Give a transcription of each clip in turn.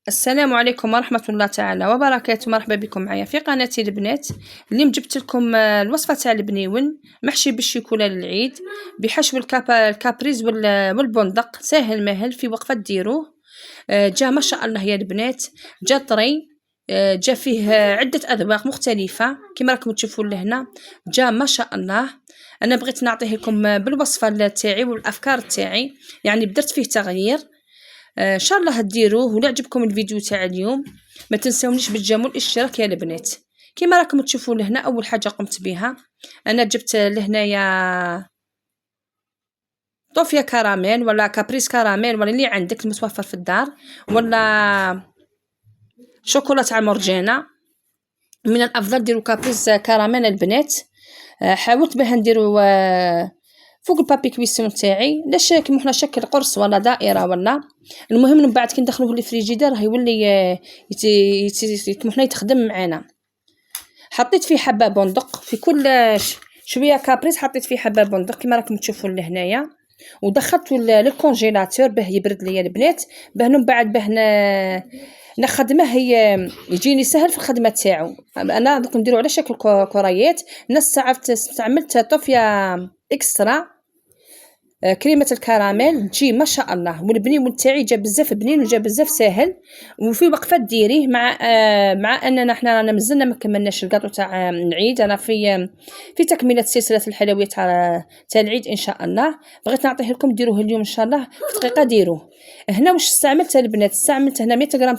السلام عليكم ورحمة الله تعالى وبركاته. مرحبا بكم معايا في قناتي البنات. اليوم جبت لكم الوصفة تاع البنيون محشي بالشيكولا للعيد بحشو الكابريز والبندق. ساهل ماهل في وقفة ديروه. جا ما شاء الله يا البنات، جا طري. جا فيه عدة أذواق مختلفة كما راكم تشوفوا لهنا. جا ما شاء الله. أنا بغيت نعطيه لكم بالوصفة تاعي والأفكار تاعي، يعني بدرت فيه تغيير. ان شاء الله ديروه. ولا عجبكم الفيديو تاع اليوم ما تنسونيش بالجيم والاشتراك يا البنات. كما راكم تشوفوا لهنا اول حاجه قمت بها، انا جبت لهنايا طوفيا كراميل ولا كابريس كراميل ولا اللي عندك المتوفر في الدار، ولا شوكولاته مرجانه. من الافضل ديروا كابريس كراميل البنات. حاولت بها نديرو فوق البابي كويسون تاعي لاش كيما حنا شكل قرص ولا دائره ولا. المهم من بعد كي ندخلوه للفريجيدير راه يولي كيما حنا يتخدم معانا. حطيت فيه حبه بندق في كل شويه كابريس، حطيت فيه حبه بندق كما راكم تشوفوا لهنايا، ودخلته للكونجيلاتور باه يبرد ليا البنات، باه من بعد باه نخدمه هي يجيني سهل في الخدمه تاعو. انا دوك نديرو على شكل كريات. نص ساعه استعملت طوفيا اكسترا كريمه الكراميل تجي ما شاء الله. والبنين تاعي جا بزاف بنين وجا بزاف ساهل. وفي وقفه ديريه مع اننا حنا رانا مازلنا ما كملناش الكاطو تاع العيد. انا في تكمله سلسله الحلويات تاع العيد ان شاء الله. بغيت نعطيه لكم ديروه اليوم ان شاء الله في دقيقه ديروه. هنا واش استعملت البنات؟ استعملت هنا 100 غرام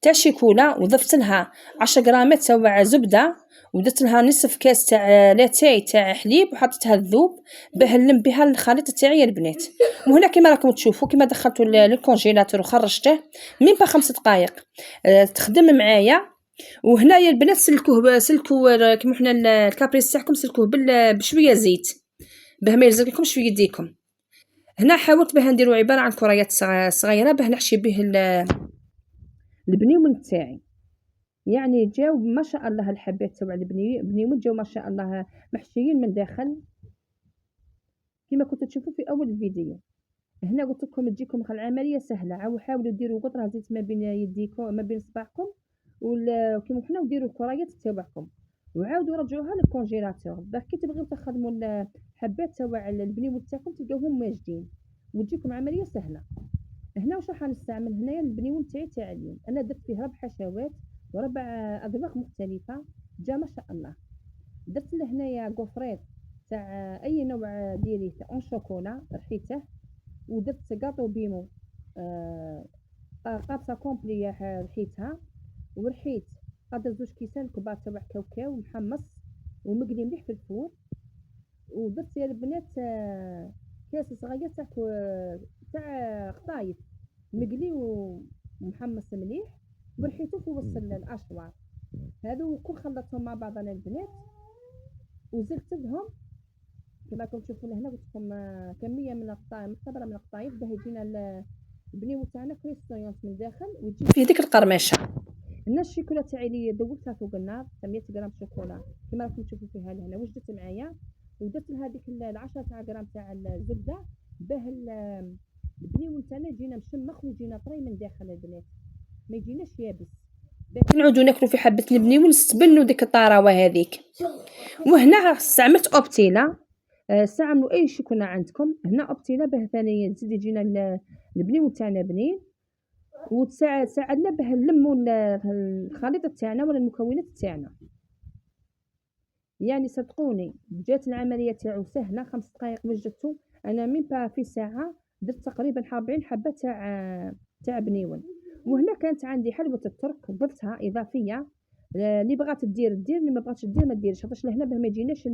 تاع شيكولا، وضفت لها 10 غرامات تاع زبده، ودرت لها نصف كاس تاع لاتاي تاع حليب وحطيتها تذوب باه نلم بها الخليط تاعي البنات. وهنا كما راكم تشوفوا كما دخلته للكونجيلاتور وخرجته من با 5 دقائق تخدم معايا. وهنا يا البنات سلكوا كما حنا الكابريس تاعكم سلكوه بشويه زيت باه ما يلزقلكمش في يديكم. هنا حاولت باه نديرو عباره عن كريات صغيره باه نحشي به البنيوم تاعي. يعني جاو ما شاء الله الحبات تاع البنيوم جاو ما شاء الله محشيين من داخل كما كنتو تشوفوا في اول الفيديو. هنا قلت لكم تجيكم العمليه سهله. حاولوا ديروا قطره زيت ما بين يديكم ما بين صباعكم وكيما حنا وديروا الكريات تاعكم، وعاودوا رجعوها للكونجيلاتور باه كي تبغيو تخدموا الحبات تاع البنيوم تاعكم تلقاوهم ماجدين وتجيكم عمليه سهله. هنا واش راح نستعمل؟ هنايا البنيون تاع اليوم انا درت فيه 4 حشوات و4 اذواق مختلفه. جا ما شاء الله. درت لهنايا كوفريت تاع اي نوع ديريه اون شوكولا رحيته، ودرت كاطو بيمو قابصه كومبلي رحيتها، ورحيت قادر 2 كيسان كبار تاع كاوكاو محمص ومقلي مليح في الفور. ودرت يا البنات كاس صغير تاع قطايف مقلي ومحمص مليح ورحيته في وسط الاشوار هذو كل خلطتهم مع بعض انا البنات وزلت لهم كما راكم تشوفوا هنا. قلت لكم كميه من القطايف مختبره من القطايف باه يجينا البنيو تاعنا كريستيونس من داخل وتجي فيه ديك القرمشه. هنا الشيكولا تاعي اللي ذوبتها فوق النار 100 غرام شوكولا كما راكم تشوفوا فيها لهنا واش درت معايا. ودرت لها ديك 10 تاع غرام تاع الزبده باه البنيو تاعنا يجينا مشمخ ويجينا طري من داخل البنات ما يجيناش يابس باه نعودو ناكلو في حبه البنيو ونستبنوا ديك الطراوه هذيك. وهنا استعملت اوبتيلا. استعملوا اي شيكولا عندكم. هنا اوبتيلا باه ثاني تزيد يجينا البنيو تاعنا بنين وتساعدنا باه نلموا الخليط تاعنا ولا المكونات تاعنا. يعني صدقوني جات العمليه تاعو سهله 5 دقائق وجدته انا من با في ساعه درت تقريبا 40 حبه تاع بنيون. وهنا كانت عندي حلوه الترك ضفتها اضافيه اللي بغات دير اللي ما بغاتش دير ما ديرش خاطرش لهنا باه ما يجيناش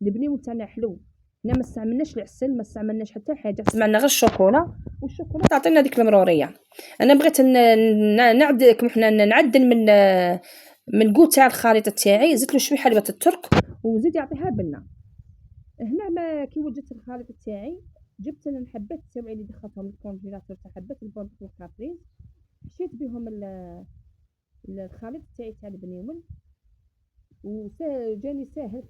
البنيون تاعنا حلو. هنا ما استعملناش العسل ما استعملناش حتى حاجه استعملنا غير الشوكولا والشوكولا تعطينا ديك المروريه. انا بغيت نعدل كما حنا نعدل من قوت تاع الخليط تاعي زدت له شويه حلوه الترك وزيد يعطيها بنه. هنا ما كي وجدت الخليط تاعي جبت انا الحبات تاعي اللي دخلتهم الكونجيلاتور تاع حبات البندق والكابريز حشيت بهم الخليط تاعي تاع البنيون وجاني ساهل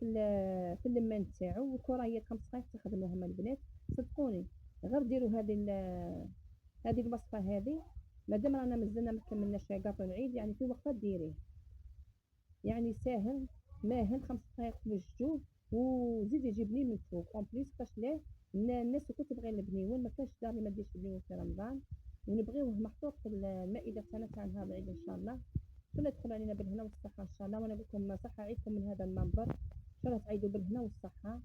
في اللمان تاعو. وكريات 5 دقائق تخدموهم البنات صدقوني غير ديروا هذه الوصفه هذه مادام رانا مازلنا ما كملناش كاطو العيد، يعني في وقتها ديريه، يعني ساهل ماهل 5 دقائق توجدوه، وزيدي جبنيه من الفوق اون بليس باش ليه الناس الكل تبغي البنيون، ما كاينش دار اللي ما ديرش بنيون في رمضان، ونبغيوه محطوط في المائده تاعنا تاع نهار العيد ان شاء الله. ربنا يدخل علينا بالهنا والصحه ان شاء الله، وانا نقول لكم صحه عيدكم من هذا المنبر، ان شاء الله تعيدوا بالهنا والصحه،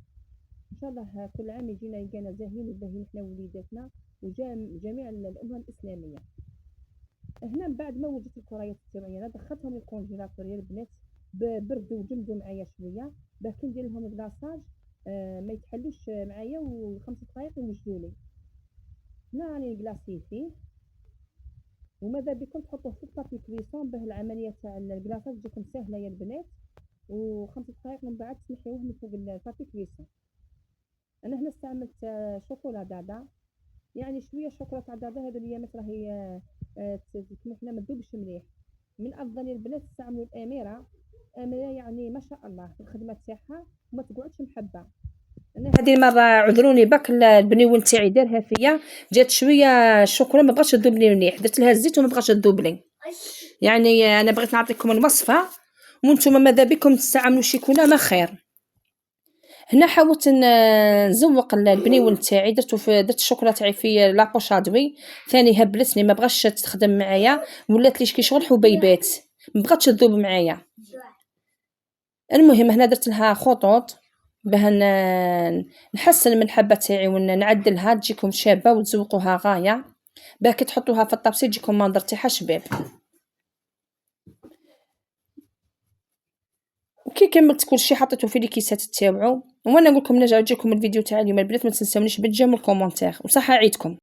ان شاء الله كل عام يجينا يلقانا زاهيين وباهيين احنا ووليداتنا وجميع الامه الاسلاميه. هنا من بعد ما وجدت الكريات تاعي انا دخلتهم للكونجيلاتور يا البنات، بردوا وجمدوا معايا شويه باش كي ندير لهم الكلاصاج ما يتحلوش معايا، و5 دقائق يوجدوا لي. هنا راني نكلاصي فيه، وماذا بكم تحطوه في البابي كويسون باه العمليه تاع الكلاصاج تجيكم سهله يا البنات، و5 دقائق من بعد تنحيوه من فوق البابي كويسون. انا هنا استعملت شوكولا دادا، يعني شويه شوكولا تاع دادا هذو الايامات راهي كيما ما تذوبش مليح. من افضل البنات تستعملوا الاميره، اميره يعني ما شاء الله في الخدمه تاعها وما تقعدش محبه. انا هذه المره عذروني باك البنيون تاعي دارها فيا، جات شويه الشوكولا ما بغاش تذوب لي مليح، درت لها الزيت وما بغاش تذوب لي، يعني انا بغيت نعطيكم الوصفه وانتم ماذا بكم تستعملوا شيكولا ما خير. هنا حاولت نزوق البنيون تاعي، درت الشوكولا تاعي في لابوش ادوي، ثاني هبلتني ما بغاش تخدم معايا، ولات لي كي شغل حبيبات ما بغاتش تذوب معايا. المهم هنا درت لها خطوط باه نحسن من الحبه تاعي ونعدلها تجيكم شابه وتزوقوها غايه، باه كي تحطوها في الطابسي تجيكم منظر تاعها شباب. وكي كملت كلشي حطيته في الكيسات تاوعو، وانا نقول لكم نرجع تجيكم الفيديو تاع اليوم البنات، ما تنساونيش بالجيم والكومونتير، وصحه عيدكم.